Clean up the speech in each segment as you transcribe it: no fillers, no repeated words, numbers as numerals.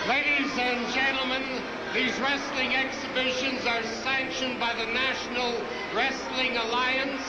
Ladies and gentlemen, these wrestling exhibitions are sanctioned by the National Wrestling Alliance.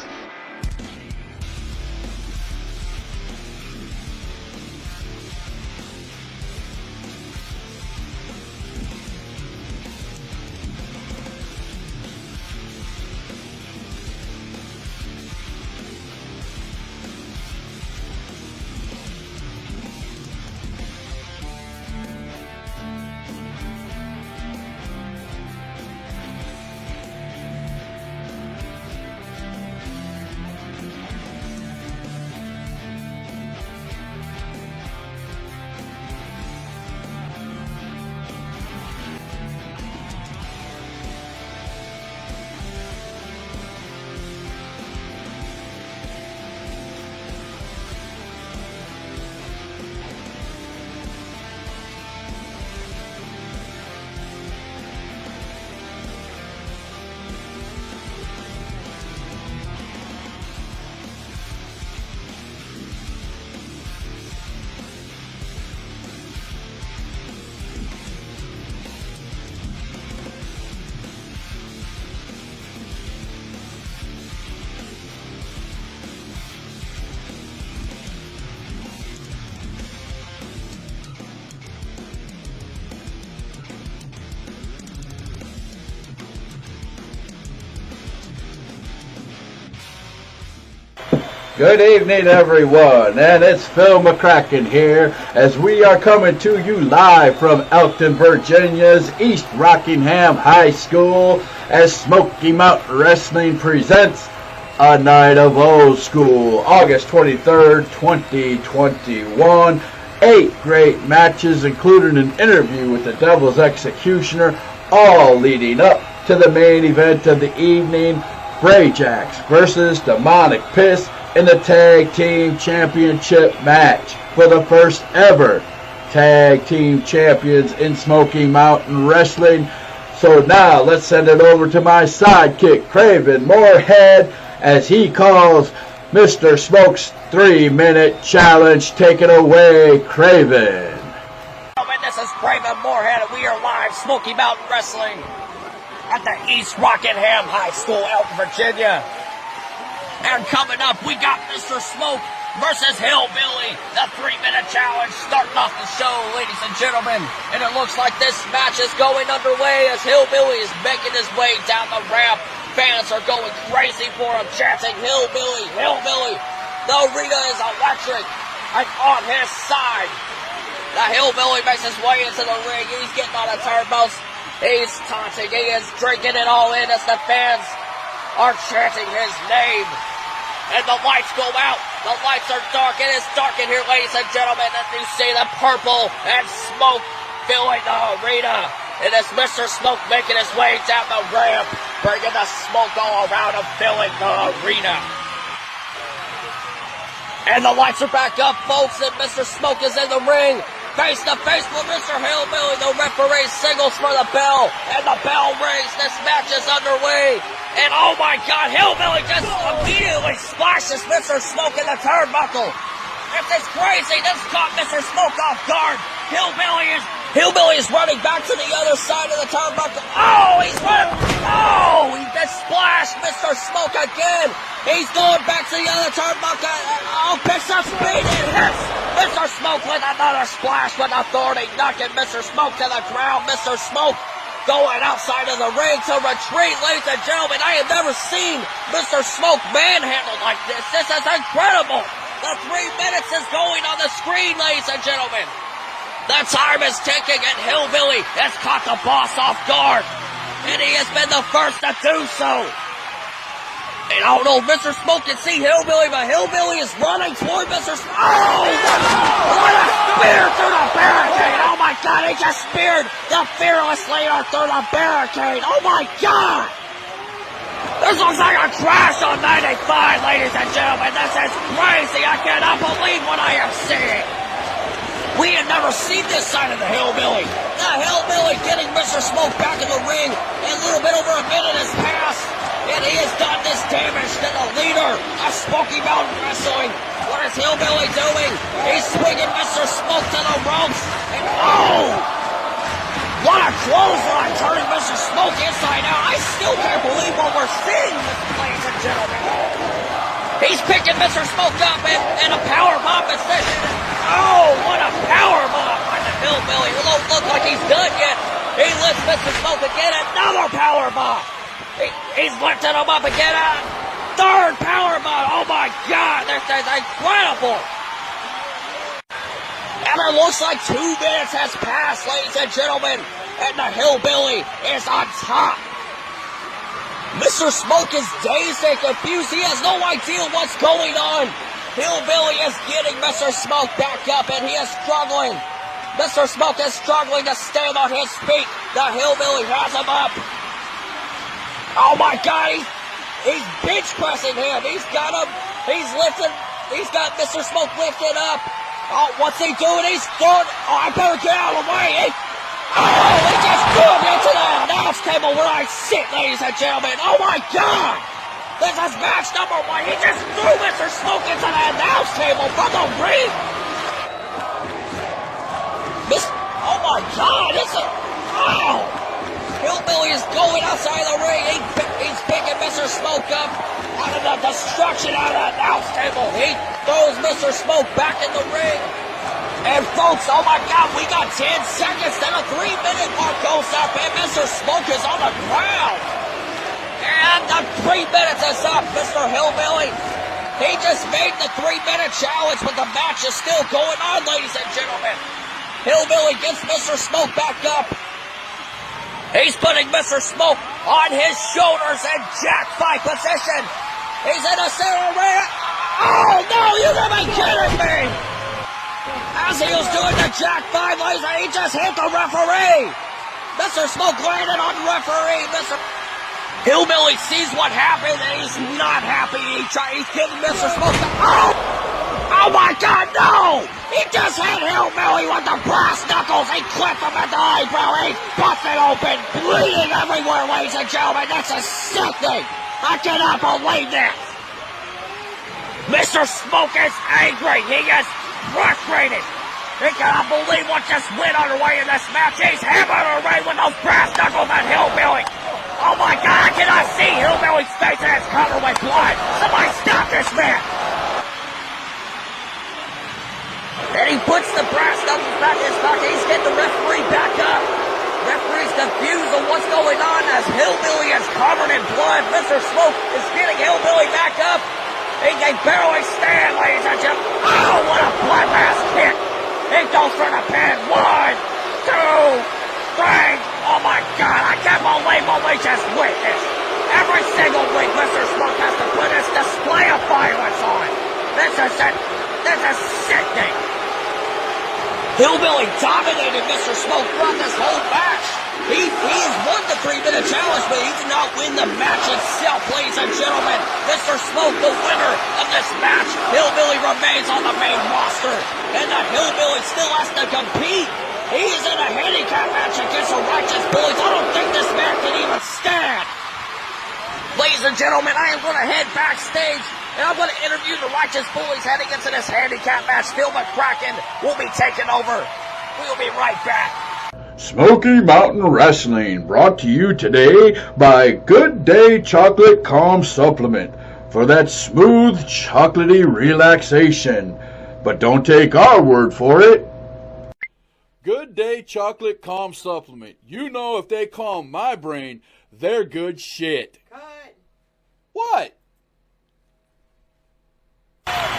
Good evening, everyone, and it's Phil McCracken here as we are coming to you live from Elkton, Virginia's East Rockingham High School as Smoky Mountain Wrestling presents A Night of Old School, August 23rd, 2021. 8 great matches, including an interview with the Devil's Executioner, all leading up to the main event of the evening, Brayjacks versus Demonic Piss in the Tag Team Championship match for the first ever Tag Team Champions in Smoky Mountain Wrestling. So now let's send it over to my sidekick, Craven Moorhead, as he calls Mr. Smoke's 3-minute challenge. Take it away, Craven. This is Craven Moorhead, and we are live Smoky Mountain Wrestling at the East Rockingham High School, Elkton, Virginia. And coming up, we got Mr. Smoke versus Hillbilly, the 3-minute challenge starting off the show, ladies and gentlemen. And it looks like this match is going underway as Hillbilly is making his way down the ramp. Fans are going crazy for him, chanting Hillbilly, Hillbilly. The arena is electric and on his side. The Hillbilly makes his way into the ring. He's getting on the turnbuckles. He's taunting. He is drinking it all in as the fans are chanting his name. And the lights go out. The lights are dark. It is dark in here, ladies and gentlemen. And you see the purple and smoke filling the arena. It is Mr. Smoke making his way down the ramp, bringing the smoke all around him, filling the arena. And the lights are back up, folks, and Mr. Smoke is in the ring. Face to face with Mr. Hillbilly. The referee signals for the bell, and the bell rings. This match is underway. And oh my God, Hillbilly just immediately splashes Mr. Smoke in the turnbuckle. This is crazy. This caught Mr. Smoke off guard. Hillbilly is running back to the other side of the turnbuckle. Oh, he's running. Oh, he just splashed Mr. Smoke again. He's going back to the other turnbuckle. Oh, picks up speed and hits Mr. Smoke with another splash with authority, knocking Mr. Smoke to the ground. Mr. Smoke going outside of the ring to retreat, ladies and gentlemen. I have never seen Mr. Smoke manhandled like this. This is incredible. The 3 minutes is going on the screen, ladies and gentlemen. The time is ticking, and Hillbilly has caught the boss off guard. And he has been the first to do so. And I don't know if Mr. Smoke can see Hillbilly, but Hillbilly is running toward Mr. Smoke. Oh, what a spear through the barricade. Oh my God, he just speared the fearless leader through the barricade. Oh my God. This looks like a crash on 95, ladies and gentlemen. This is crazy. I cannot believe what I am seeing. We had never seen this side of the Hillbilly. The Hillbilly getting Mr. Smoke back in the ring. A little bit over a minute has passed. And he has done this damage to the leader of Smoky Mountain Wrestling. What is Hillbilly doing? He's swinging Mr. Smoke to the ropes. And oh! What a clothesline, turning Mr. Smoke inside out. I still can't believe what we're seeing, ladies and gentlemen. He's picking Mr. Smoke up in a powerbomb position. Oh, what a powerbomb by the Hillbilly. It don't look like he's done yet. He lifts Mr. Smoke again, another powerbomb. He's lifting him up again, a third powerbomb. Oh my God, this is incredible. And it looks like 2 minutes has passed, ladies and gentlemen, and the Hillbilly is on top. Mr. Smoke is dazed and confused. He has no idea what's going on. Hillbilly is getting Mr. Smoke back up, and he is struggling. Mr. Smoke is struggling to stand on his feet. The Hillbilly has him up. Oh my God, he's bench pressing him. He's got him. He's lifting. He's got Mr. Smoke lifted up. Oh, what's he doing? He's throwing. Oh, I better get out of the way. He just threw him into the announce table where I sit, ladies and gentlemen. Oh my God! This is match number 1. He just threw Mr. Smoke into the announce table from the ring. Oh my God! Oh! Hillbilly is going outside the ring. He's picking Mr. Smoke up out of the destruction out of the announce table. He throws Mr. Smoke back in the ring. And folks, oh my God, we got 10 seconds, then a 3-minute mark goes up, and Mr. Smoke is on the ground. And the 3 minutes is up, Mr. Hillbilly. He just made the 3-minute challenge, but the match is still going on, ladies and gentlemen. Hillbilly gets Mr. Smoke back up. He's putting Mr. Smoke on his shoulders in Jack 5 position. He's in the center ring. Oh no, you gotta be kidding me! As he was doing the Jack 5 laser, he just hit the referee. Mr. Smoke landed on the referee. Mr. Hillbilly sees what happened and he's not happy. He's giving Mr. Smoke the... Oh my God, no! He just hit Hillbilly with the brass knuckles. He clipped him at the eyebrow. He busted open, bleeding everywhere, ladies and gentlemen. That's a sick thing. I cannot believe this. Mr. Smoke is angry. He is frustrated. He cannot believe what just went underway in this match. He's hammering away with those brass knuckles at Hillbilly. Oh my God, I cannot see Hillbilly's face and it's covered with blood. Somebody stop this man. And he puts the brass knuckles back in his pocket. He's getting the referee back up. Referee's confused on what's going on as Hillbilly is covered in blood. Mr. Smoke is getting Hillbilly back up. He can barely stand, ladies and gentlemen. Oh, what a bloodbath kick. He goes for the pin. 1, 2, 3. Oh my God, I can't believe what we just witnessed. Every single week, Mr. Smoke has to put his display of violence on. This is sickening. Hillbilly dominated Mr. Smoke throughout this whole match. He has won the 3-minute challenge, but he did not win the match itself, ladies and gentlemen. Mr. Smoke, the winner of this match. Hillbilly remains on the main roster, and the Hillbilly still has to compete. He is in a handicap match against the Righteous Bullies. I don't think this man can even stand. Ladies and gentlemen, I am going to head backstage, and I'm going to interview the Righteous Bullies heading into this handicap match. Phil McCracken will be taking over. We'll be right back. Smoky Mountain Wrestling, brought to you today by Good Day Chocolate Calm Supplement for that smooth, chocolatey relaxation. But don't take our word for it. Good Day Chocolate Calm Supplement. You know if they calm my brain, they're good shit. Cut. What?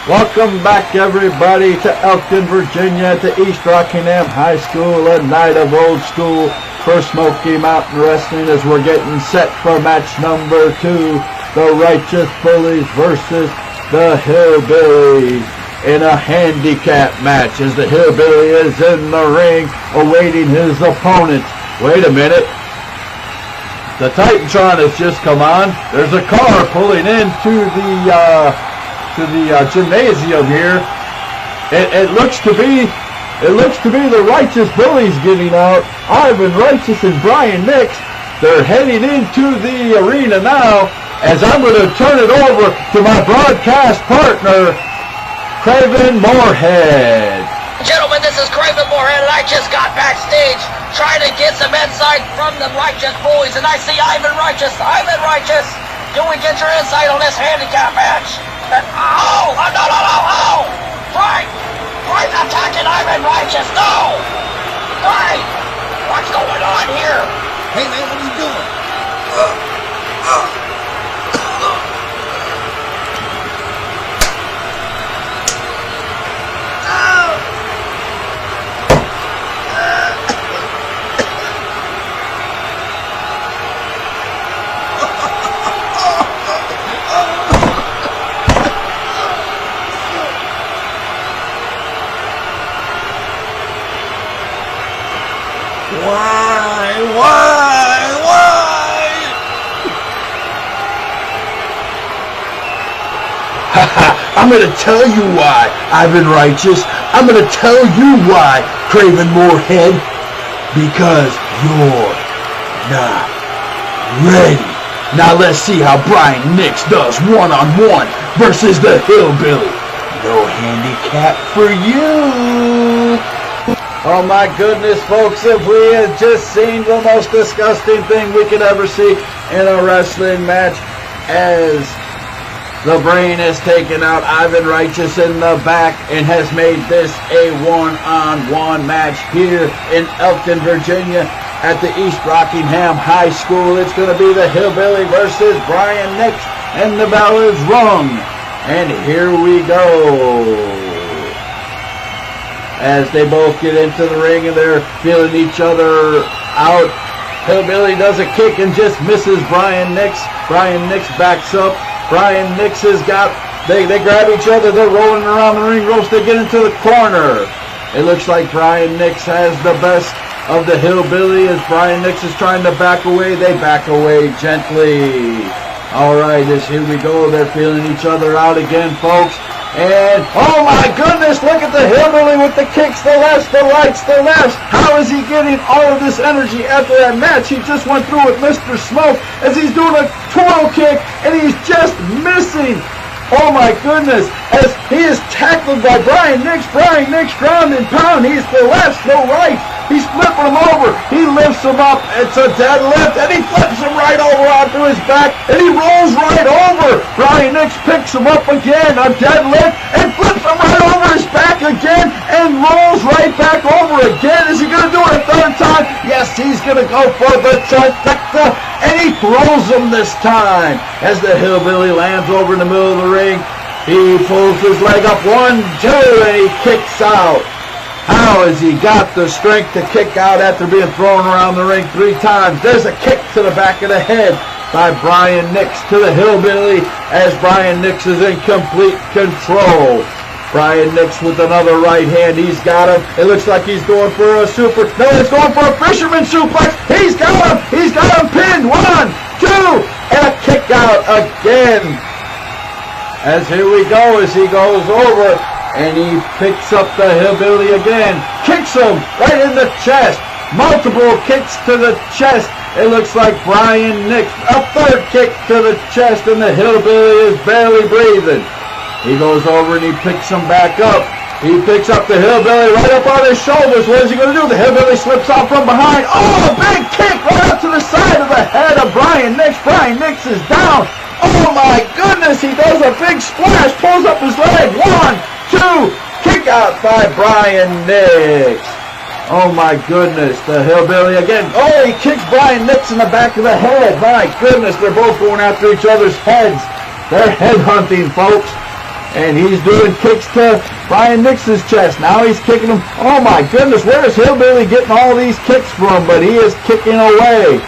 Welcome back, everybody, to Elkton, Virginia, to East Rockingham High School, a night of old school for Smoky Mountain Wrestling as we're getting set for match number 2, the Righteous Bullies versus the Hillbillies in a handicap match as the Hillbilly is in the ring awaiting his opponent. Wait a minute. The Titantron has just come on. There's a car pulling into the gymnasium here. It looks to be the Righteous Bullies getting out. Ivan Righteous and Brian Nix. They're heading into the arena now as I'm going to turn it over to my broadcast partner, Craven Moorhead. Gentlemen, this is Craven Moorhead, and I just got backstage trying to get some insight from the Righteous Boys, and I see Ivan Righteous. Ivan Righteous, can we get your insight on this handicap match? Oh, no. Right, attacking Ivan Righteous. No! Right! What's going on here? Hey man, what are you doing? I'm gonna tell you why, Ivan Righteous. I'm gonna tell you why, Craven Moorhead. Because you're not ready. Now let's see how Brian Nix does one-on-one versus the Hillbilly. No handicap for you. Oh my goodness, folks, if we had just seen the most disgusting thing we could ever see in a wrestling match, as the Brain has taken out Ivan Righteous in the back and has made this a one-on-one match here in Elkton, Virginia at the East Rockingham High School. It's going to be the Hillbilly versus Brian Nix, and the bell is rung. And here we go. As they both get into the ring and they're feeling each other out. Hillbilly does a kick and just misses Brian Nix. Brian Nix backs up. Brian Nix has got, they grab each other, they're rolling around the ring ropes, they get into the corner. It looks like Brian Nix has the best of the Hillbilly. As Brian Nix is trying to back away, they back away gently. Alright, here we go, they're feeling each other out again, folks. And, oh my goodness, look at the Hillbilly with the kicks, the lefts, the rights, the lefts. How is he getting all of this energy after that match? He just went through with Mr. Smoke as he's doing a twirl kick, and he's just missing. Oh my goodness, as he is tackled by Brian Nix. Brian Nix ground and pound. He's the left, the right. He's flipping him over. He lifts him up. It's a deadlift, and he flips him right over onto his back, and he rolls right over. Brian Nix picks him up again, a deadlift, and flips him right over his back again, and rolls right back over again. Is he going to do it a third time? Yes, he's going to go for the trifecta, and he throws him this time. As the Hillbilly lands over in the middle of the ring, he pulls his leg up, 1, 2, and he kicks out. How has he got the strength to kick out after being thrown around the ring 3 times? There's a kick to the back of the head by Brian Nix to the Hillbilly, as Brian Nix is in complete control. Brian Nix with another right hand. He's got him. It looks like he's going for a super. No, he's going for a fisherman suplex. He's got him. He's got him pinned. 1, 2, and a kick out again. As here we go, as he goes over, and he picks up the Hillbilly again. Kicks him right in the chest. Multiple kicks to the chest. It looks like Brian Nix. A third kick to the chest, and the Hillbilly is barely breathing. He goes over and he picks him back up. He picks up the Hillbilly right up on his shoulders. What is he going to do? The Hillbilly slips out from behind. Oh, a big kick right up to the side of the head of Brian Nix. Brian Nix is down. Oh my goodness, he does a big splash, pulls up his leg. 1, 2, kick out by Brian Nix. Oh my goodness, the Hillbilly again. Oh, he kicks Brian Nix in the back of the head. My goodness, they're both going after each other's heads. They're head hunting, folks. And he's doing kicks to Brian Nix's chest. Now he's kicking him. Oh my goodness, where is Hillbilly getting all these kicks from? But he is kicking away.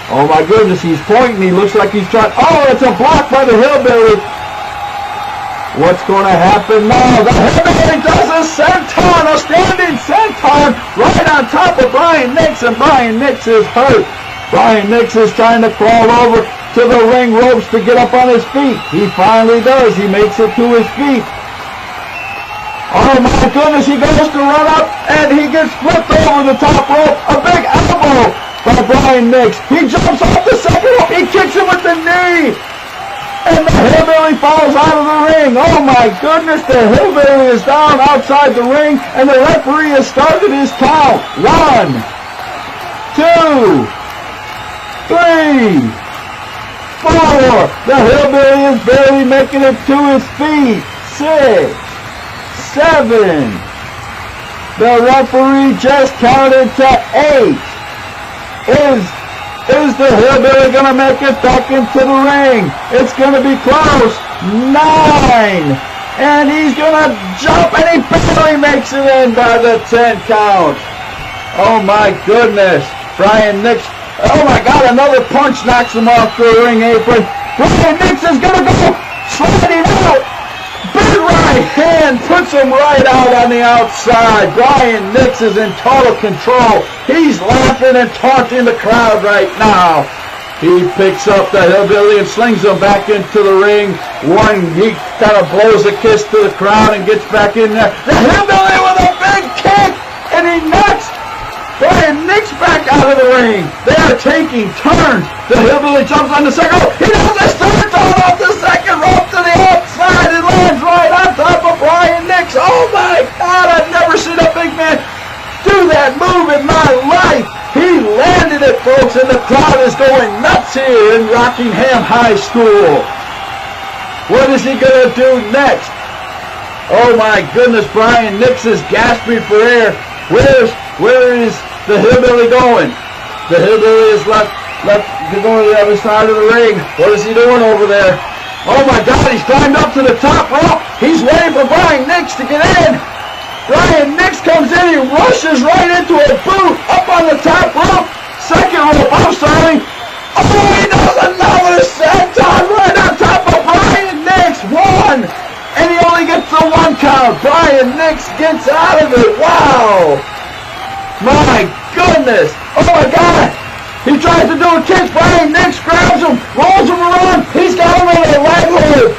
Oh my goodness, he's pointing. He looks like he's trying. Oh, it's a block by the Hillbilly. What's going to happen now? The Hillbilly does a senton, a standing senton, right on top of Brian Nix, and Brian Nix is hurt. Brian Nix is trying to crawl over to the ring ropes to get up on his feet. He finally does. He makes it to his feet. Oh my goodness, he goes to run up, and he gets flipped over the top rope. A big elbow by Brian Nix. He jumps off the second rope. He kicks him with the knee. And the hillbilly falls out of the ring. Oh my goodness, the hillbilly is down outside the ring, and the referee has started his count. 1, 2, 3, 4. The hillbilly is barely making it to his feet. 6, 7. The referee just counted to 8. Is the hillbilly going to make it back into the ring? It's going to be close. 9. And he's going to jump, and he barely makes it in by the 10 count. Oh my goodness. Brian Nix. Oh my God, another punch knocks him off the ring apron. Brian Nix is going to go sliding out. Big right hand puts him right out on the outside. Brian Nix is in total control. He's laughing and taunting the crowd right now. He picks up the hillbilly and slings him back into the ring. He kind of blows a kiss to the crowd and gets back in there. The hillbilly with a big kick, and he knocks Brian Nix back out of the ring. They are taking turns. The hillbilly jumps on the second rope. He does a somersault off the second rope to the outside and lands right on top of Brian Nix. Oh my God, I've never seen a big man do that move in my life. He landed it, folks, and the crowd is going nuts here in Rockingham High School. What is he going to do next? Oh my goodness, Brian Nix is gasping for air. Where is the hillbilly going? The hillbilly is left going to the other side of the ring. What is he doing over there? Oh my God, he's climbed up to the top rope. He's waiting for Brian Nix to get in. Brian Nix comes in, he rushes right into a boot up on the top rope. Second rope, I'm sorry. Oh, he does another senton right on top of Brian Nix. 1. And he only gets the 1 count. Brian Nix gets out of it. Wow. My goodness. Oh my God. He tries to do a kick. Brian Nix grabs him, rolls him around. He's got him on a leg hold.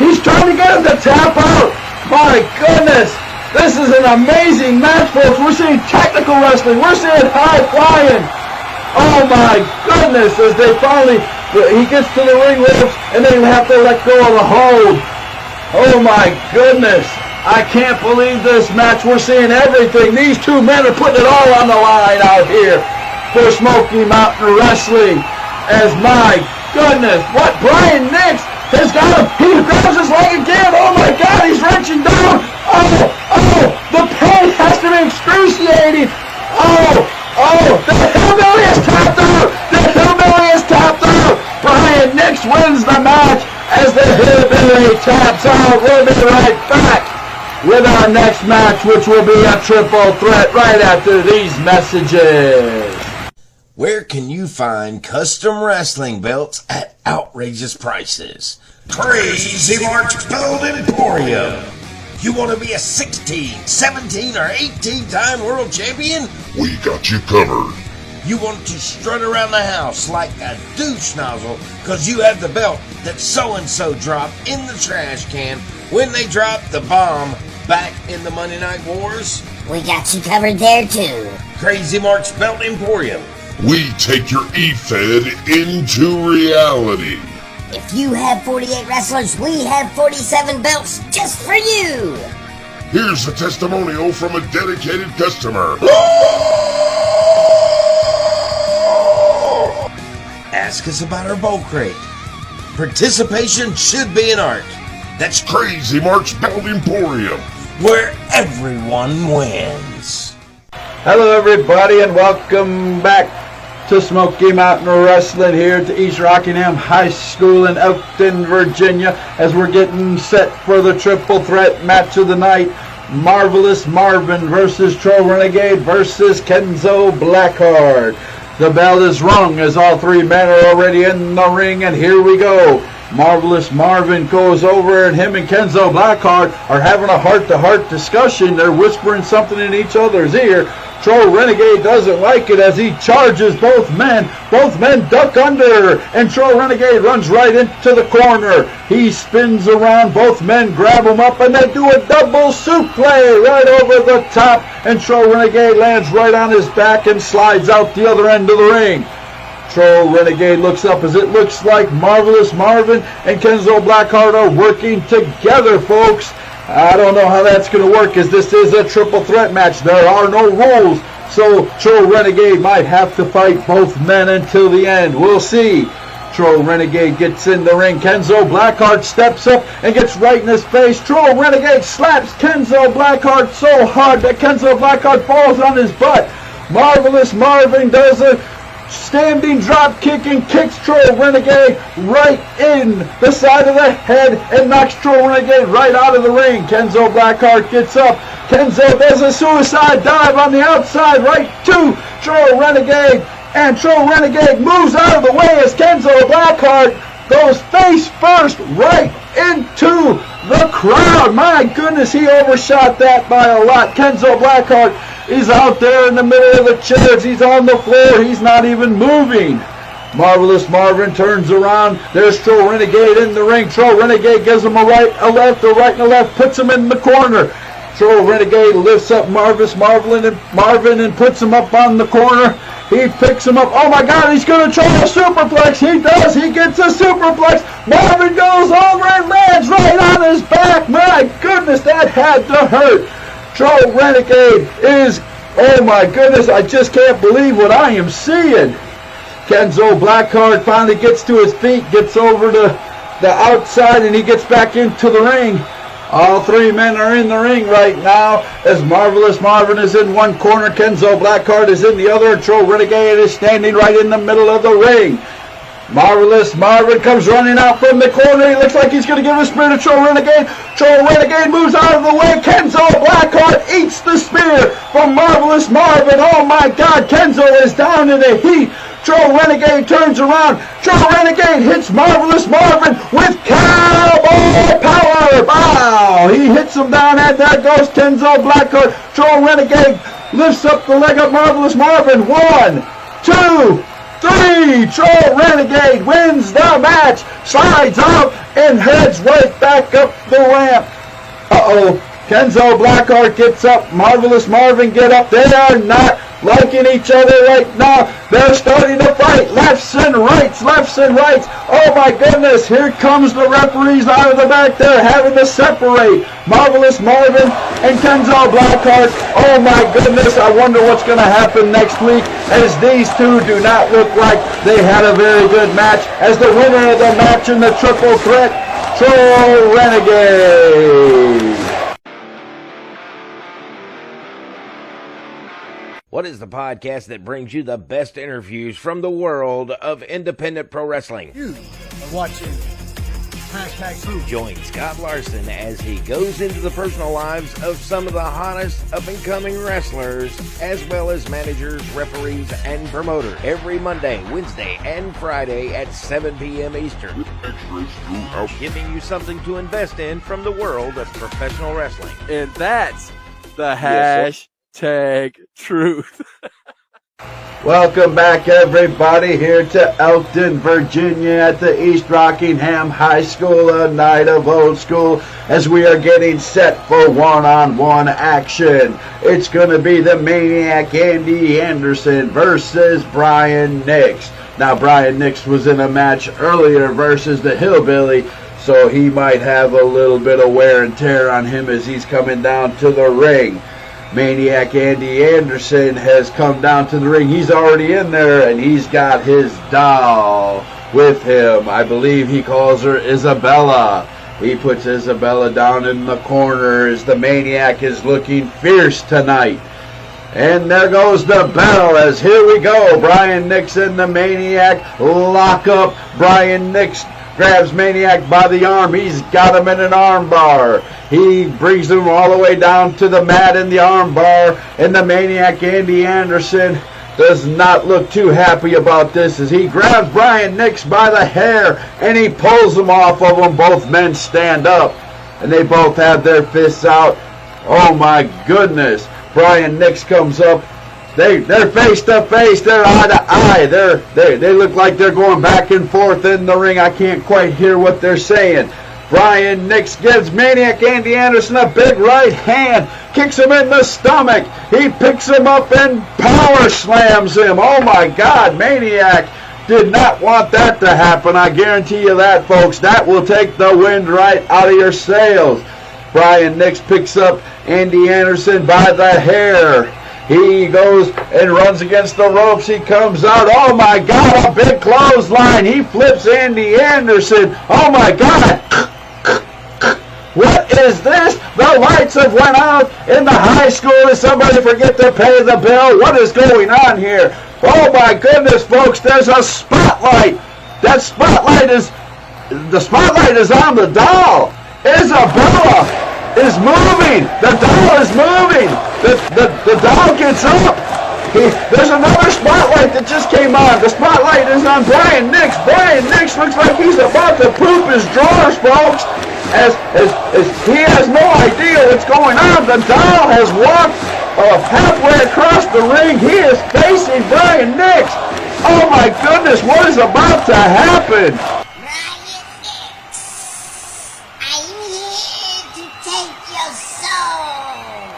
He's trying to get him to tap out. My goodness. This is an amazing match, folks. We're seeing technical wrestling. We're seeing high flying. Oh my goodness. As he gets to the ring ropes and they have to let go of the hold. Oh my goodness. I can't believe this match. We're seeing everything. These two men are putting it all on the line out here for Smoky Mountain Wrestling. As my goodness, what Brian Nix has got him. He grabs his leg again. Oh my God, he's wrenching down. Oh, the pain has to be excruciating. Oh, the hillbilly is tapped out. The hillbilly is tapped out. Brian Nix wins the match as the hillbilly taps out. We'll be right back with our next match, which will be a triple threat right after these messages. Where can you find custom wrestling belts at outrageous prices? Crazy Mark's Belt Emporium. You want to be a 16, 17, or 18-time world champion? We got you covered. You want to strut around the house like a douche nozzle because you have the belt that so-and-so dropped in the trash can when they dropped the bomb back in the Monday Night Wars? We got you covered there too. Crazy Mark's Belt Emporium. We take your E-Fed into reality. If you have 48 wrestlers, we have 47 belts just for you. Here's a testimonial from a dedicated customer. Ask us about our bowl crate. Participation should be an art. That's Crazy Mark's Belt Emporium, where everyone wins. Hello everybody and welcome back to Smoky Mountain Wrestling here at East Rockingham High School in Elkton, Virginia, as we're getting set for the triple threat match of the night. Marvelous Marvin versus Troll Renegade versus Kenzo Blackheart. The bell is rung as all three men are already in the ring, and here we go. Marvelous Marvin goes over, and him and Kenzo Blackheart are having a heart-to-heart discussion. They're whispering something in each other's ear. Troll Renegade doesn't like it as he charges both men. Both men duck under, and Troll Renegade runs right into the corner. He spins around, both men grab him up, and they do a double suplex right over the top, and Troll Renegade lands right on his back and slides out the other end of the ring. Troll Renegade looks up as it looks like Marvelous Marvin and Kenzo Blackheart are working together, folks. I don't know how that's going to work, as this is a triple threat match. There are no rules, so Troll Renegade might have to fight both men until the end. We'll see. Troll Renegade gets in the ring. Kenzo Blackheart steps up and gets right in his face. Troll Renegade slaps Kenzo Blackheart so hard that Kenzo Blackheart falls on his butt. Marvelous Marvin does a standing drop kick and kicks Troll Renegade right in the side of the head and knocks Troll Renegade right out of the ring. Kenzo Blackheart gets up. Kenzo does a suicide dive on the outside right to Troll Renegade. And Troll Renegade moves out of the way as Kenzo Blackheart goes face first right into the crowd. My goodness, he overshot that by a lot. Kenzo Blackheart is out there in the middle of the chairs. He's on the floor. He's not even moving. Marvelous Marvin turns around. There's Troll Renegade in the ring. Troll Renegade gives him a right, a left, a right, and a left. Puts him in the corner. Troll Renegade lifts up Marvelous Marvin and puts him up on the corner. He picks him up. Oh my God, he's going to try a superplex. He does. He gets a superplex. Marvin goes over and lands right on his back. My goodness, that had to hurt. Troll Renegade is, oh my goodness, I just can't believe what I am seeing. Kenzo Blackheart finally gets to his feet, gets over to the outside, and he gets back into the ring. All three men are in the ring right now as Marvelous Marvin is in one corner, Kenzo Blackheart is in the other, and Troll Renegade is standing right in the middle of the ring. Marvelous Marvin comes running out from the corner. He looks like he's going to give a spear to Troll Renegade. Troll Renegade moves out of the way. Kenzo Blackheart eats the spear from Marvelous Marvin. Oh my God, Kenzo is down in the heat. Troll Renegade turns around. Troll Renegade hits Marvelous Marvin with cowboy power. Wow! He hits him down, and there goes Kenzo Blackheart. Troll Renegade lifts up the leg of Marvelous Marvin. 1, 2, 3. Troll Renegade wins the match, slides out, and heads right back up the ramp. Uh-oh. Kenzo Blackheart gets up. Marvelous Marvin get up. They are not liking each other right now. They're starting to fight. Lefts and rights. Lefts and rights. Oh my goodness. Here comes the referees out of the back. They're having to separate Marvelous Marvin and Kenzo Blackheart. Oh my goodness. I wonder what's going to happen next week, as these two do not look like they had a very good match. As the winner of the match in the triple threat, Troll Renegade. What is the podcast that brings you the best interviews from the world of independent pro wrestling? You are watching #Truth. Join Scott Larson as he goes into the personal lives of some of the hottest up-and-coming wrestlers, as well as managers, referees, and promoters. Every Monday, Wednesday, and Friday at 7 p.m. Eastern. Giving you something to invest in from the world of professional wrestling. And that's the hashtag truth. Welcome back, everybody, here to Elkton, Virginia at the East Rockingham High School, a night of old school, as we are getting set for one-on-one action. It's going to be the Maniac Andy Anderson versus Brian Nix. Now, Brian Nix was in a match earlier versus the Hillbilly, so he might have a little bit of wear and tear on him as he's coming down to the ring. Maniac Andy Anderson has come down to the ring. He's already in there, and he's got his doll with him. I believe he calls her Isabella. He puts Isabella down in the corner as the Maniac is looking fierce tonight. And there goes the bell, as here we go. Brian Nix and the Maniac lock up. Brian Nix grabs Maniac by the arm. He's got him in an arm bar. He brings him all the way down to the mat in the arm bar. And the Maniac Andy Anderson does not look too happy about this, as he grabs Brian Nix by the hair and he pulls him off of him. Both men stand up and they both have their fists out. Oh my goodness. Brian Nix comes up. They're face to face. They're eye to eye. They look like they're going back and forth in the ring. I can't quite hear what they're saying. Brian Nix gives Maniac Andy Anderson a big right hand, kicks him in the stomach. He picks him up and power slams him. Oh my God, Maniac Did not want that to happen. I guarantee you that, folks. That will take the wind right out of your sails. Brian Nix picks up Andy Anderson by the hair. He goes and runs against the ropes. He comes out. Oh, my God, a big clothesline. He flips Andy Anderson. Oh, my God. What is this? The lights have went out in the high school. Did somebody forget to pay the bill? What is going on here? Oh my goodness, folks, there's a spotlight. The spotlight is on the doll. Isabella is moving. The doll is moving. The doll gets up. There's another spotlight that just came on. The spotlight is on Brian Nix. Brian Nix looks like he's about to poop his drawers, folks. As he has no idea what's going on. The doll has walked halfway across the ring. He is facing Brian Nix. Oh my goodness, what is about to happen? Brian Nix, I'm here to take your soul.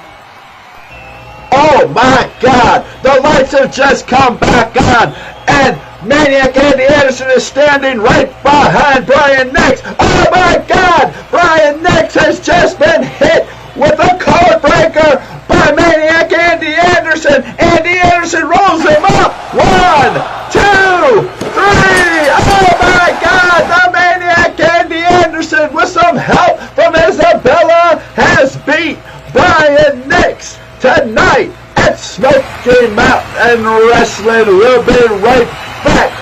Oh my God, the lights have just come back on, and Maniac Andy Anderson is standing right behind Brian Nix. Oh my God, Brian Nix has just been hit with a code breaker by Maniac Andy Anderson. Andy Anderson rolls him up. 1, 2, 3. Oh my God, the Maniac Andy Anderson, with some help from Isabella, has beat Brian Nix tonight at Smoky Mountain Wrestling. We'll be right back.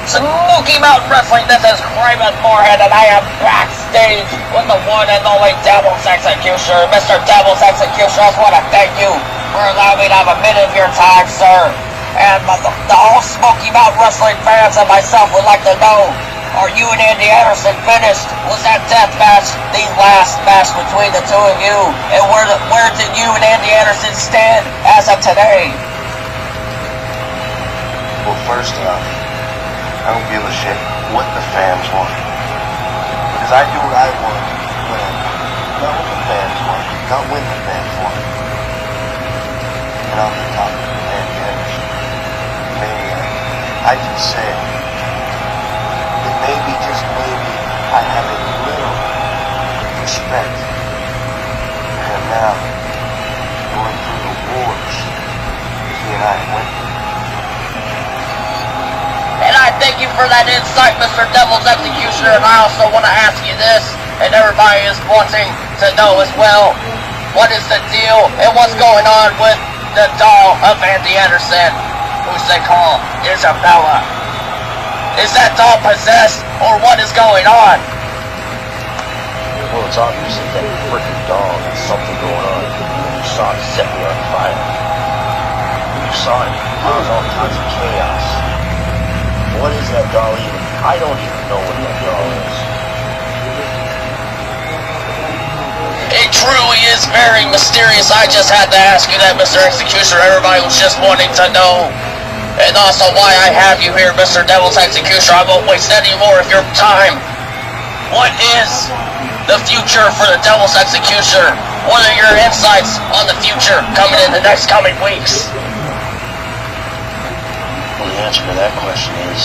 Smoky Mountain Wrestling, this is Craven Moorhead, and I am backstage with the one and only Devil's Executioner. Mr. Devil's Executioner, I just want to thank you for allowing me to have a minute of your time, sir. And the whole Smoky Mountain Wrestling fans and myself would like to know, are you and Andy Anderson finished? Was that death match the last match between the two of you? And where did you and Andy Anderson stand as of today? Well, first off, I don't give a shit what the fans want. Because I do what I want when I want. Not what the fans want. Not when the fans want. And I'll be talking to Andy Anderson. Maniac. I can say that maybe, just maybe, I have a little respect for him now, going through the wars he and I went through. And I thank you for that insight, Mr. Devil's Executioner, and I also want to ask you this, and everybody is wanting to know as well, what is the deal and what's going on with the doll of Andy Anderson, who they call Isabella? Is that doll possessed, or what is going on? Well, it's obviously that freaking doll has something going on. You saw it set me on fire. You saw it cause all kinds of chaos. What is that doll even? I don't even know what that doll is. It truly is very mysterious. I just had to ask you that, Mr. Executioner. Everybody was just wanting to know. And also why I have you here, Mr. Devil's Executioner. I won't waste any more of your time. What is the future for the Devil's Executioner? What are your insights on the future coming in the next coming weeks? Well, the answer to that question is,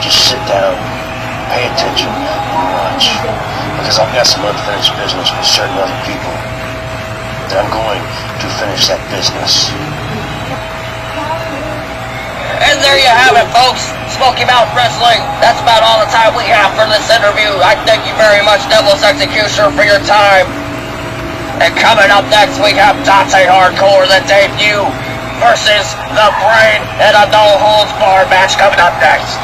just sit down, pay attention, and watch. Because I've got some unfinished business with certain other people that I'm going to finish that business. And there you have it, folks. Smoky Mountain Wrestling. That's about all the time we have for this interview. I thank you very much, Devil's Executioner, for your time. And coming up next, we have Dante Hardcore, the debut, versus The Brain, and a no-holds-barred match coming up next.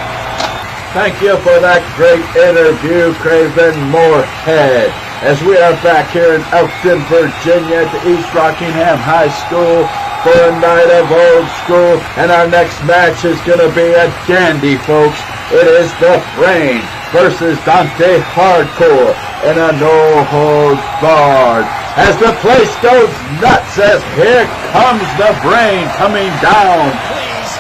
Thank you for that great interview, Craven Moorhead. As we are back here in Elkton, Virginia at the East Rockingham High School for a night of old school, and our next match is going to be a dandy, folks. It is The Brain versus Dante Hardcore in a no-holds-barred. As the place goes nuts, as here comes the Brain coming down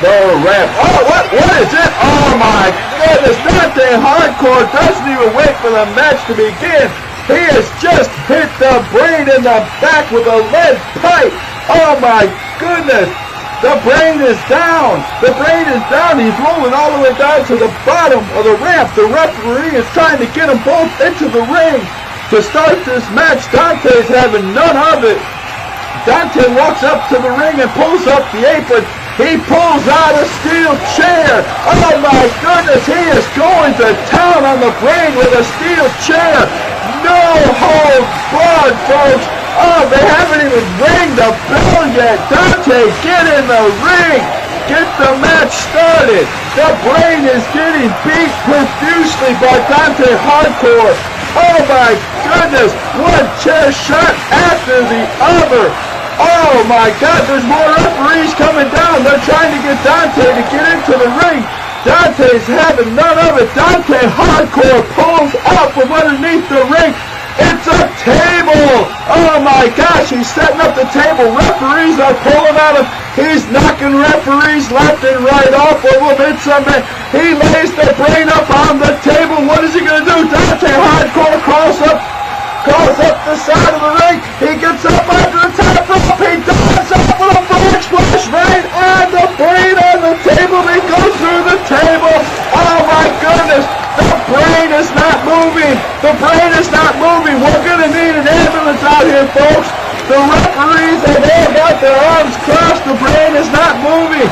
the ramp. Oh, what is it? Oh my goodness, Dante Hardcore doesn't even wait for the match to begin. He has just hit the Brain in the back with a lead pipe. Oh my goodness. The Brain is down. The Brain is down. He's rolling all the way down to the bottom of the ramp. The referee is trying to get them both into the ring to start this match. Dante's having none of it. Dante walks up to the ring and pulls up the apron. He pulls out a steel chair. Oh my goodness, he is going to town on the Brain with a steel chair. No holds barred, folks. Oh, they haven't even rang the bell yet. Dante, get in the ring. Get the match started. The Brain is getting beat profusely by Dante Hardcore. Oh my goodness, one chair shot after the other. Oh my God, there's more referees coming down. They're trying to get Dante to get into the ring. Dante's having none of it. Dante Hardcore pulls out from underneath the ring. It's a table! Oh my gosh, he's setting up the table. Referees are pulling at him. He's knocking referees left and right off of him. He lays the Brain up on the table. What is he going to do? Dante Hardcore crawls up the side of the ring. He gets up onto the top rope. He dives up with a frog splash right on the Brain on the table. He goes through the table. Oh my goodness. The Brain is not moving. The Brain is not moving. We're going to need an ambulance out here, folks. The referees have all got their arms crossed. The Brain is not moving.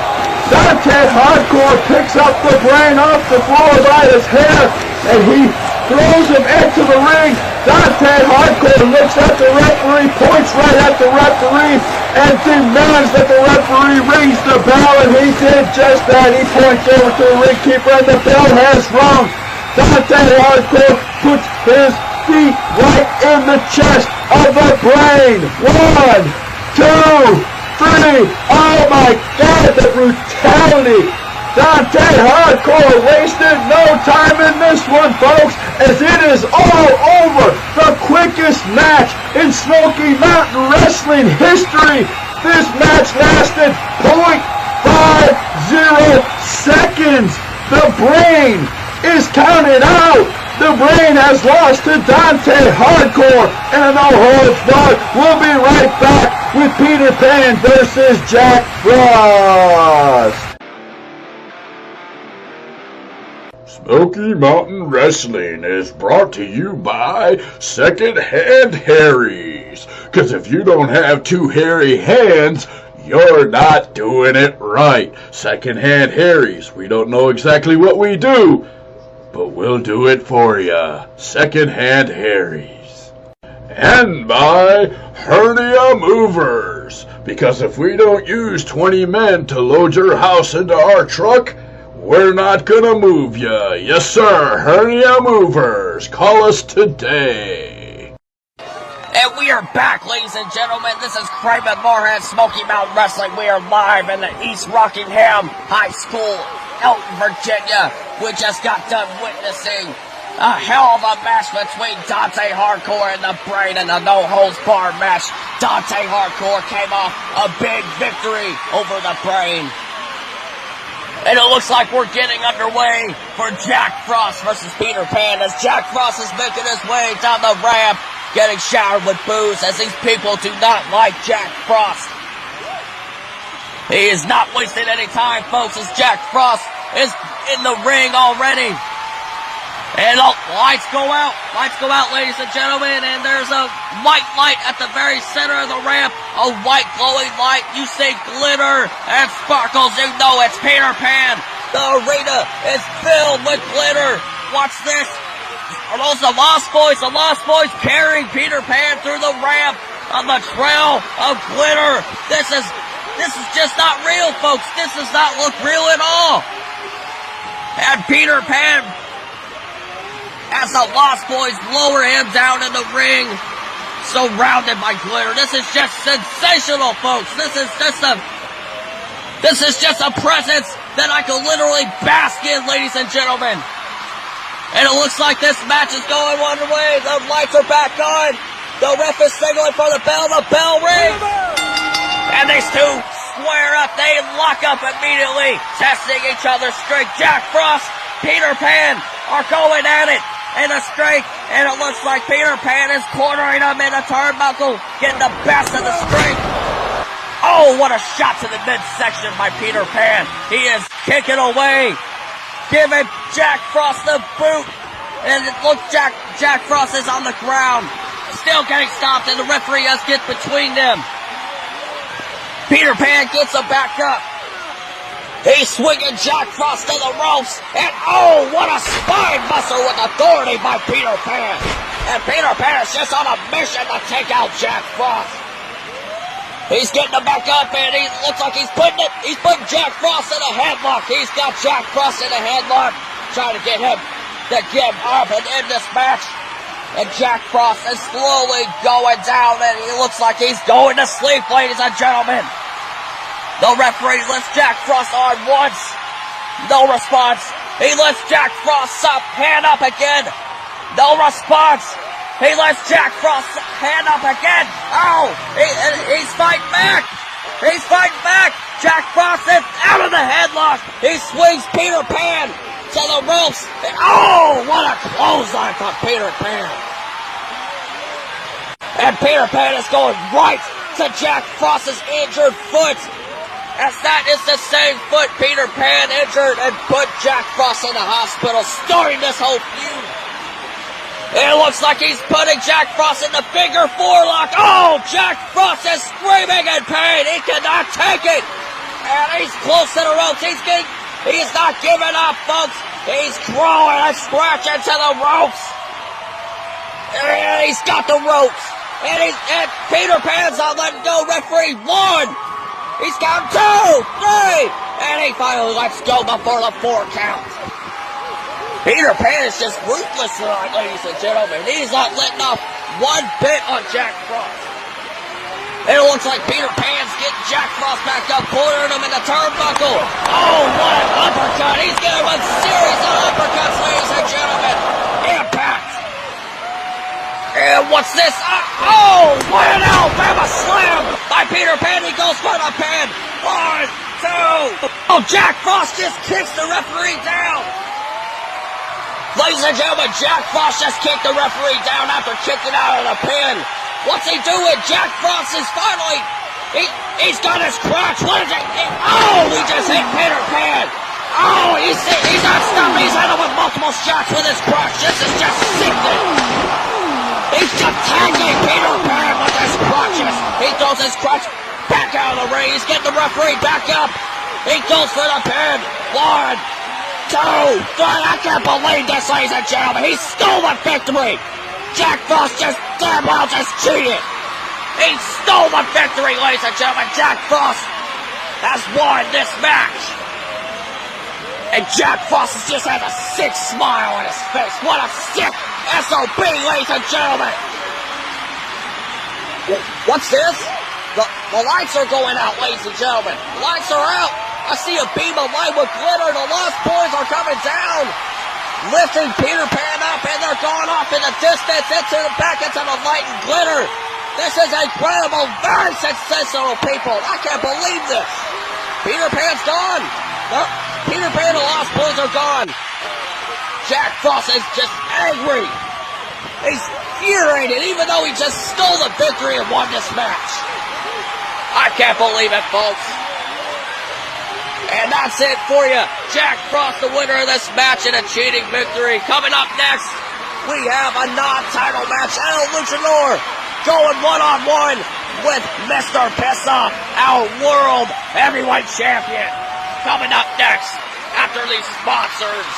Dante Hardcore picks up the Brain off the floor by his hair, and he throws him into the ring. Dante Hardcore looks at the referee, points right at the referee, and demands that the referee rings the bell, and he did just that. He points over to the ring keeper, and the bell has rung. Dante Hardcore puts his feet right in the chest of the Brain. 1, 2, 3. Oh my God, the brutality. Dante Hardcore wasted no time in this one, folks, as it is all over. The quickest match in Smoky Mountain Wrestling history. This match lasted .50 seconds. The Brain is counted out. The Brain has lost to Dante Hardcore, and no holds barred. We'll be right back with Peter Pan versus Jack Frost. Smoky Mountain Wrestling is brought to you by Secondhand Harry's. Cause if you don't have two hairy hands, you're not doing it right. Secondhand Harry's. We don't know exactly what we do, but we'll do it for ya. Secondhand Harry's. And by Hernia Movers. Because if we don't use 20 men to load your house into our truck, we're not gonna move ya. Yes, sir. Hernia Movers. Call us today. And we are back, ladies and gentlemen. This is Craven Moorhead, Smoky Mountain Wrestling. We are live in the East Rockingham High School, Elkton, Virginia. We just got done witnessing a hell of a match between Dante Hardcore and the Brain in a no-holds-barred match. Dante Hardcore came off a big victory over the Brain. And it looks like we're getting underway for Jack Frost versus Peter Pan as Jack Frost is making his way down the ramp, getting showered with booze as these people do not like Jack Frost. He is not wasting any time, folks, as Jack Frost is in the ring already. And lights go out, ladies and gentlemen, and there's a white light at the very center of the ramp, a white glowing light. You see glitter and sparkles, you know it's Peter Pan. The arena is filled with glitter. Watch this. Are those the Lost Boys? The Lost Boys carrying Peter Pan through the ramp on the trail of glitter. This is just not real, folks. This does not look real at all. And Peter Pan, as the Lost Boys lower him down in the ring, surrounded by glitter. This is just sensational, folks. This is just a presence that I can literally bask in, ladies and gentlemen. And it looks like this match is going one way. The lights are back on. The ref is signaling for the bell. The bell rings. And these two square up. They lock up immediately, testing each other's strength. Jack Frost, Peter Pan are going at it in a strength. And it looks like Peter Pan is cornering him in a turnbuckle, getting the best of the strength. Oh, what a shot to the midsection by Peter Pan. He is kicking away, giving Jack Frost the boot. And it looks Jack Frost is on the ground, still getting stopped, and the referee has to get between them. Peter Pan gets him back up. He's swinging Jack Frost to the ropes, and oh, what a spine buster with authority by Peter Pan. And Peter Pan is just on a mission to take out Jack Frost. He's getting him back up, and he looks like he's putting Jack Frost in a headlock. He's got Jack Frost in a headlock, trying to get him to give up and end this match. And Jack Frost is slowly going down, and he looks like he's going to sleep, ladies and gentlemen. The referee lifts Jack Frost on once. No response. He lifts Jack Frost up, hand up again. No response. He lifts Jack Frost hand up again. Oh, he's fighting back. He's fighting back. Jack Frost is out of the headlock. He swings Peter Pan to the ropes. And oh, what a clothesline from Peter Pan. And Peter Pan is going right to Jack Frost's injured foot, as that is the same foot Peter Pan injured and put Jack Frost in the hospital, starting this whole feud. It looks like he's putting Jack Frost in the figure four-lock. Oh, Jack Frost is screaming in pain. He cannot take it. And he's close to the ropes. He's not giving up, folks. He's crawling and scratching to the ropes. And he's got the ropes. And Peter Pan's not letting go. Referee 1. He's counting 2, 3. And he finally lets go before the 4 count. Peter Pan is just ruthless tonight, ladies and gentlemen. He's not letting off one bit on Jack Frost. It looks like Peter Pan's getting Jack Frost back up, cornering him in the turnbuckle. Oh, what an uppercut. He's getting a series of uppercuts, ladies and gentlemen. Impact. And what's this? Oh, what an Alabama slam by Peter Pan. He goes for the pin. 1, 2. Oh, Jack Frost just kicks the referee down. Ladies and gentlemen, Jack Frost just kicked the referee down after kicking out of the pin. What's he doing? Jack Frost is finally... He's got his crotch. What is it? Oh, he just hit Peter Pan. Oh, he's not stopping. He's hit him with multiple shots with his crotch. This is just sickening. He's just tagging Peter Pan with his crotches. He throws his crotch back out of the ring. He's getting the referee back up. He goes for the pin. 1, 2, 3. I can't believe this, ladies and gentlemen. He stole the victory. Jack Frost just damn well just cheated. He stole the victory, ladies and gentlemen. Jack Frost has won this match. And Jack Frost has just had a sick smile on his face. What a sick SOB, ladies and gentlemen. What's this? The lights are going out, ladies and gentlemen. The lights are out. I see a beam of light with glitter. The Lost Boys are coming down, lifting Peter Pan up, and they're going off in the distance back into the light and glitter. This is incredible, very sensational, people. I can't believe this. Peter Pan's gone. Peter Pan and the Lost Boys are gone. Jack Frost is just angry. He's furiated, even though he just stole the victory and won this match. I can't believe it, folks. And that's it for you. Jack Frost, the winner of this match, and a cheating victory. Coming up next, we have a non-title match. El Luchador going one-on-one with Mr. Pissoff, our World Heavyweight Champion. Coming up next, after these sponsors.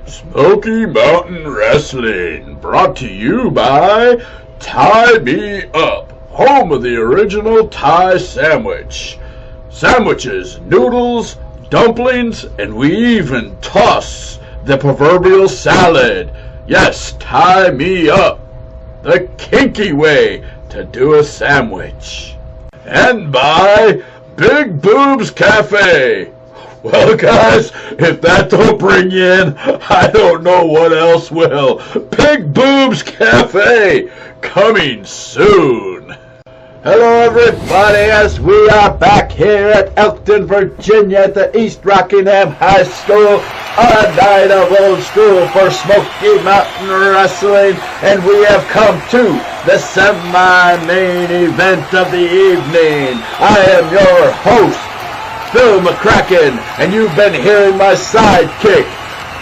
Smoky Mountain Wrestling, brought to you by Tie Me Up, home of the original Thai sandwich. Sandwiches, noodles, dumplings, and we even toss the proverbial salad. Yes, Tie Me Up, the kinky way to do a sandwich. And by Big Boobs Cafe. Well, guys, if that don't bring you in, I don't know what else will. Big Boobs Cafe, coming soon. Hello, everybody, as we are back here at Elkton, Virginia at the East Rockingham High School on a night of old school for Smoky Mountain Wrestling, and we have come to the semi-main event of the evening. I am your host, Phil McCracken, and you've been hearing my sidekick,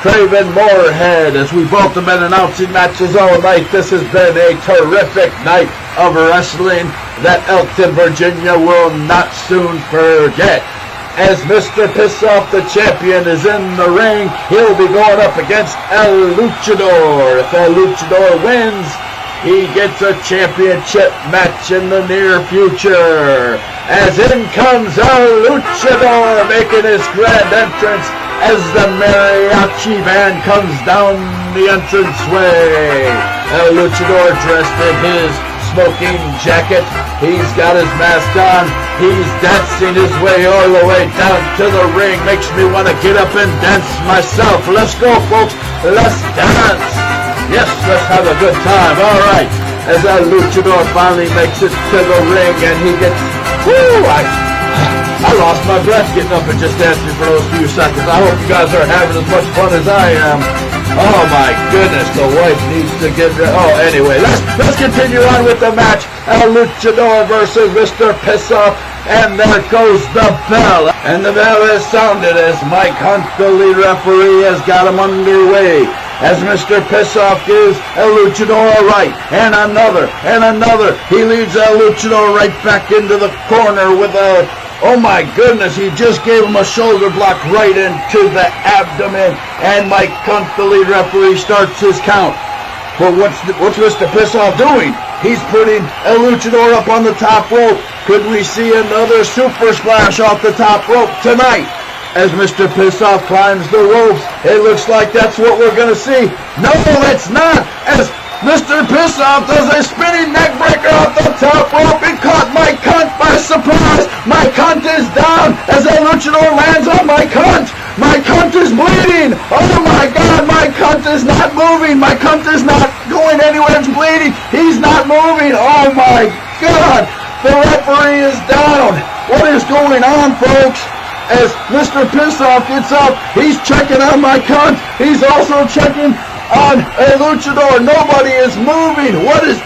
Craven Moorhead, as we both have been announcing matches all night. This has been a terrific night of wrestling that Elkton, Virginia will not soon forget. As Mr. Pissoff, the champion, is in the ring, he'll be going up against El Luchador. If El Luchador wins, he gets a championship match in the near future. As in comes El Luchador, making his grand entrance as the mariachi band comes down the entranceway. El Luchador dressed in his smoking jacket. He's got his mask on. He's dancing his way all the way down to the ring. Makes me want to get up and dance myself. Let's go, folks. Let's dance. Yes, let's have a good time. All right. As El Luchador finally makes it to the ring and he gets... Woo! I lost my breath getting up and just dancing for those few seconds. I hope you guys are having as much fun as I am. Oh my goodness, the wife needs to get... Oh, anyway, let's continue on with the match. El Luchador versus Mr. Pissoff. And there goes the bell. And the bell has sounded as Mike Hunt, the lead referee, has got him underway. As Mr. Pissoff gives El Luchador a right, and another, and another. He leads El Luchador right back into the corner with a... Oh my goodness, he just gave him a shoulder block right into the abdomen. And Mike Hunt, the lead referee, starts his count. But what's Mr. Pissoff doing? He's putting El Luchador up on the top rope. Could we see another super splash off the top rope tonight? As Mr. Pissoff climbs the ropes, it looks like that's what we're going to see. No, it's not. As Mr. Pissoff does a spinning neck breaker off the top rope. It caught Mike Hunt by surprise. Mike Hunt is down as El Luchador lands on Mike Hunt. Mike Hunt is bleeding. Oh my God, Mike Hunt is not moving. Mike Hunt is not going anywhere. He's bleeding. He's not moving. Oh my God, the referee is down. What is going on, folks? As Mr. Pissoff gets up, he's checking on Mike Hunt. He's also checking on El Luchador. Nobody is moving. What is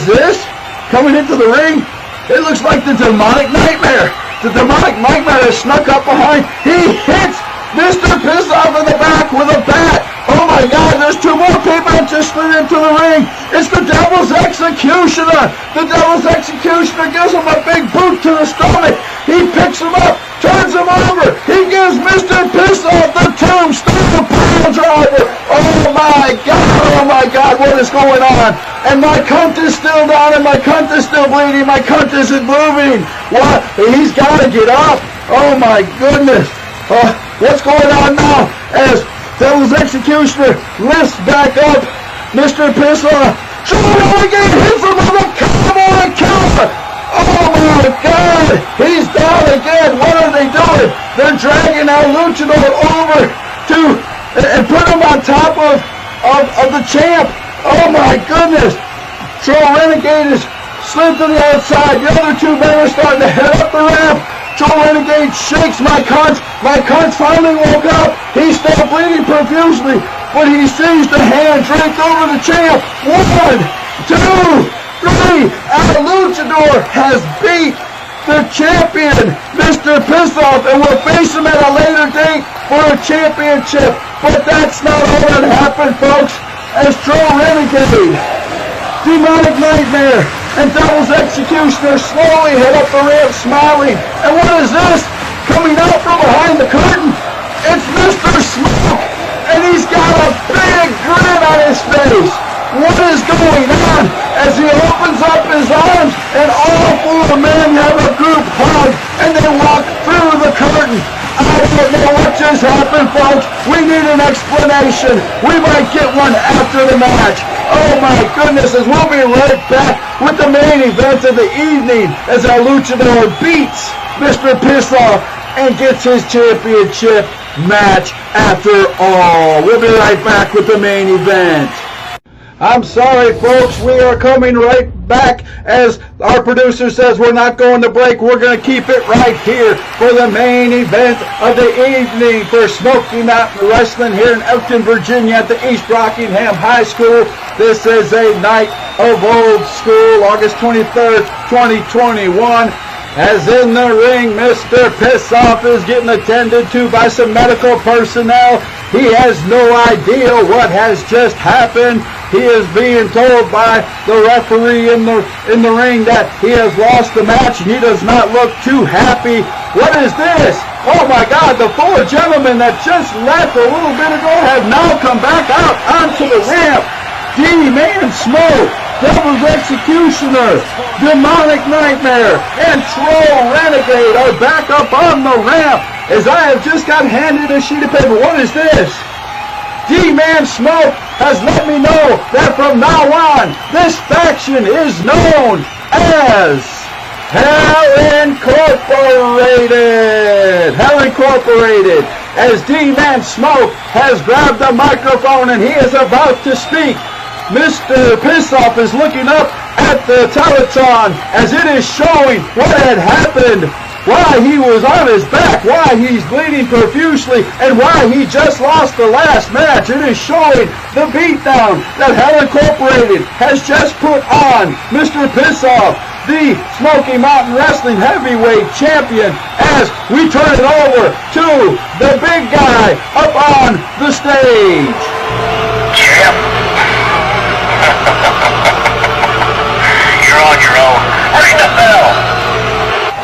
this? Coming into the ring? It looks like the demonic nightmare. The demonic nightmare has snuck up behind. He hits Mr. Pissoff in the back with a bat. Oh my God, there's two more people that just slid into the ring. It's the Devil's Executioner. The Devil's Executioner gives him a big boot to the stomach. He picks him up, turns him over. He gives Mr. Pissoff the tombstone pile driver. Oh my God, what is going on? And my cunt is still down, and my cunt is still bleeding. My cunt isn't moving. What? He's got to get up. Oh my goodness. What's going on now? As Devil's Executioner lifts back up Mr. Pissoff. Joe again hits him with a cowboy killer. Oh my God, he's down again. What are they doing? They're dragging El Luchador over and put him on top of the champ. Oh my goodness. Joe Renegade is slid to the outside. The other two men are starting to head up the ramp. Joe Renegade shakes Mike Hunt. Mike Hunt finally woke up. He's still bleeding profusely, but he sees the hand draped over the champ. 1, 2, 3. El Luchador has beat the champion, Mr. Pissoff, and will face him at a later date for a championship. But that's not all that happened, folks. As Joe Renegade, Demonic Nightmare, and Devil's Executioner slowly head up the ramp smiling. And what is this? Coming out from behind the curtain, it's Mr. Smoke, and he's got a big grin on his face. What is going on? As he opens up his arms, and all 4 men have a group hug, and they walk through the curtain. I don't know what just happened, folks. We need an explanation. We might get one after the match. Oh my goodness, as we'll be right back with the main event of the evening as El Luchador beats Mr. Pissoff and gets his championship match after all. We'll be right back with the main event. I'm sorry, folks. We are coming right back. As our producer says, we're not going to break. We're going to keep it right here for the main event of the evening for Smoky Mountain Wrestling here in Elkton, Virginia at the East Rockingham High School. This is a night of old school, August 23rd, 2021. As in the ring, Mr. Pissoff is getting attended to by some medical personnel. He has no idea what has just happened. He is being told by the referee in the ring that he has lost the match. He does not look too happy. What is this? Oh my God, the four gentlemen that just left a little bit ago have now come back out onto the ramp. D-Man Smoke, Devil's Executioner, Demonic Nightmare, and Troll Renegade are back up on the ramp as I have just got handed a sheet of paper. What is this? D-Man Smoke has let me know that from now on, this faction is known as Hell Incorporated. Hell Incorporated. As D-Man Smoke has grabbed the microphone and he is about to speak, Mr. Pissoff is looking up at the Teleton as it is showing what had happened, why he was on his back, why he's bleeding profusely, and why he just lost the last match. It is showing the beatdown that Hell Incorporated has just put on Mr. Pissoff, the Smoky Mountain Wrestling Heavyweight Champion, as we turn it over to the big guy up on the stage. Champ. You're on your own. Ring the bell.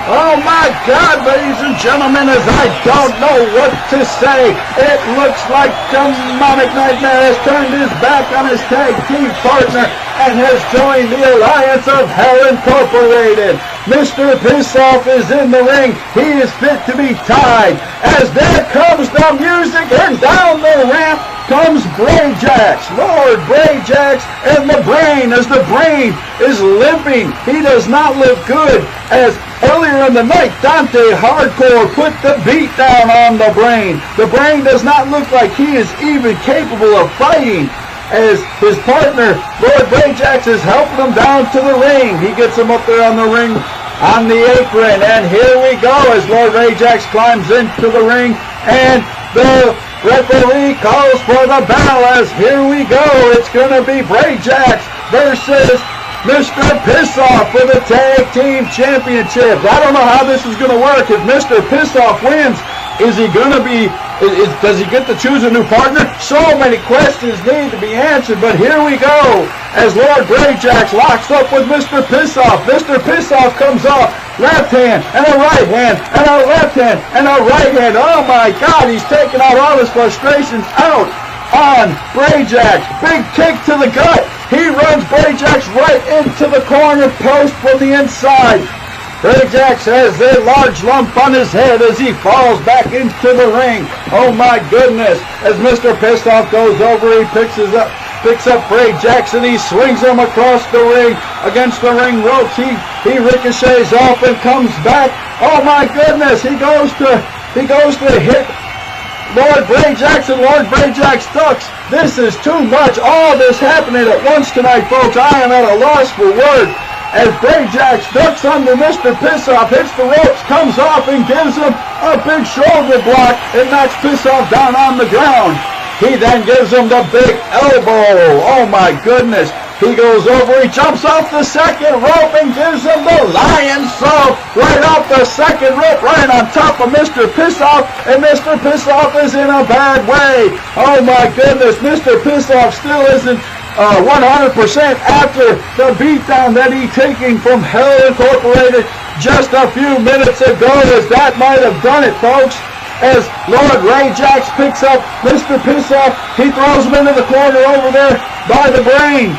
Oh my God, ladies and gentlemen, as I don't know what to say, it looks like Demonic Nightmare has turned his back on his tag team partner and has joined the alliance of Hell Incorporated. Mr. Pissoff is in the ring. He is fit to be tied. As there comes the music and down the ramp comes Brainjax, Lord Brainjax, and the Brain, as the Brain is limping. He does not look good, as earlier in the night, Dante Hardcore put the beat down on the Brain. The Brain does not look like he is even capable of fighting, as his partner, Lord Brainjax, is helping him down to the ring. He gets him up there on the ring, on the apron, and here we go as Lord Brainjax climbs into the ring, and the referee calls for the bell, as here we go. It's going to be Brainjax versus Mr. Pissoff for the Tag Team Championship. I don't know how this is going to work. If Mr. Pissoff wins, is he going to be, does he get to choose a new partner? So many questions need to be answered, but here we go as Lord Brainjax locks up with Mr. Pissoff. Mr. Pissoff comes off, left hand, and a right hand, and a left hand, and a right hand. Oh my God, he's taking out all his frustrations out on Brainjax. Big kick to the gut. He runs Brainjax right into the corner post from the inside. Brainjax has a large lump on his head as he falls back into the ring. Oh my goodness. As Mr. Pissoff goes over, he picks up Brainjax and he swings him across the ring against the ring ropes. He ricochets off and comes back. Oh my goodness. He goes to hit Lord Brainjax, and Lord Brainjax ducks. This is too much. All this happening at once tonight, folks. I am at a loss for words. As Brainjax ducks under Mr. Pissoff, hits the ropes, comes off and gives him a big shoulder block and knocks Pissoff down on the ground. He then gives him the big elbow. Oh my goodness. He goes over, he jumps off the second rope and gives him the lion salt right off the second rope, right on top of Mr. Pissoff, and Mr. Pissoff is in a bad way. Oh my goodness, Mr. Pissoff still isn't 100% after the beatdown that he taken from Hell Incorporated just a few minutes ago, as that might have done it, folks. As Lord Brainjax picks up Mr. Pissoff, he throws him into the corner over there by the Brain.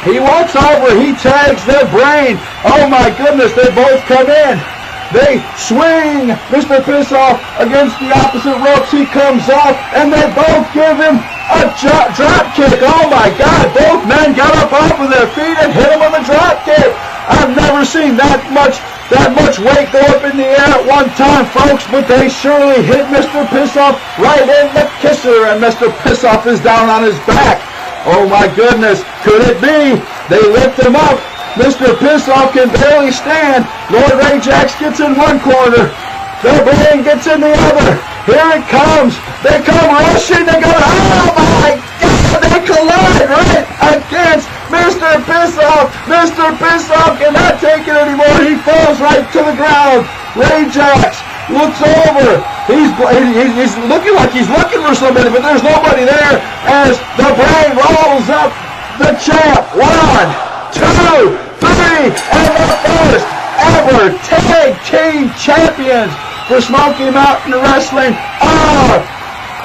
He walks over, he tags the Brain. Oh my goodness, they both come in. They swing Mr. Pissoff against the opposite ropes. He comes off, and they both give him a drop kick. Oh my God, both men got up off of their feet and hit him with a drop kick. I've never seen that much that much weight go up in the air at one time, folks, but they surely hit Mr. Pissoff right in the kisser, and Mr. Pissoff is down on his back. Oh my goodness, could it be? They lift him up. Mr. Pissoff can barely stand. Lord Ajax gets in one corner. The Brain gets in the other. Here it comes. They come rushing. They go, oh my God, they collide right against Mr. Pissoff. Mr. Pissoff cannot take it anymore. He falls right to the ground. Ajax looks over. He's looking like he's looking for somebody, but there's nobody there as the Brain rolls up the champ. 1, 2, 3, and the first ever tag team champions for Smoky Mountain Wrestling are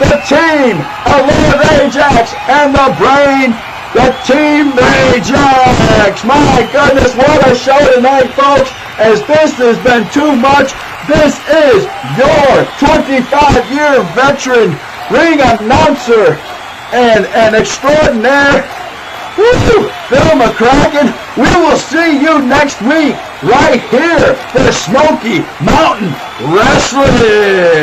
the team of Lord Ajax and the Brain, the Team Ajax. My goodness, what a show tonight, folks, as this has been too much. This is your 25-year veteran ring announcer and an extraordinaire, Phil McCracken. We will see you next week right here for Smoky Mountain Wrestling.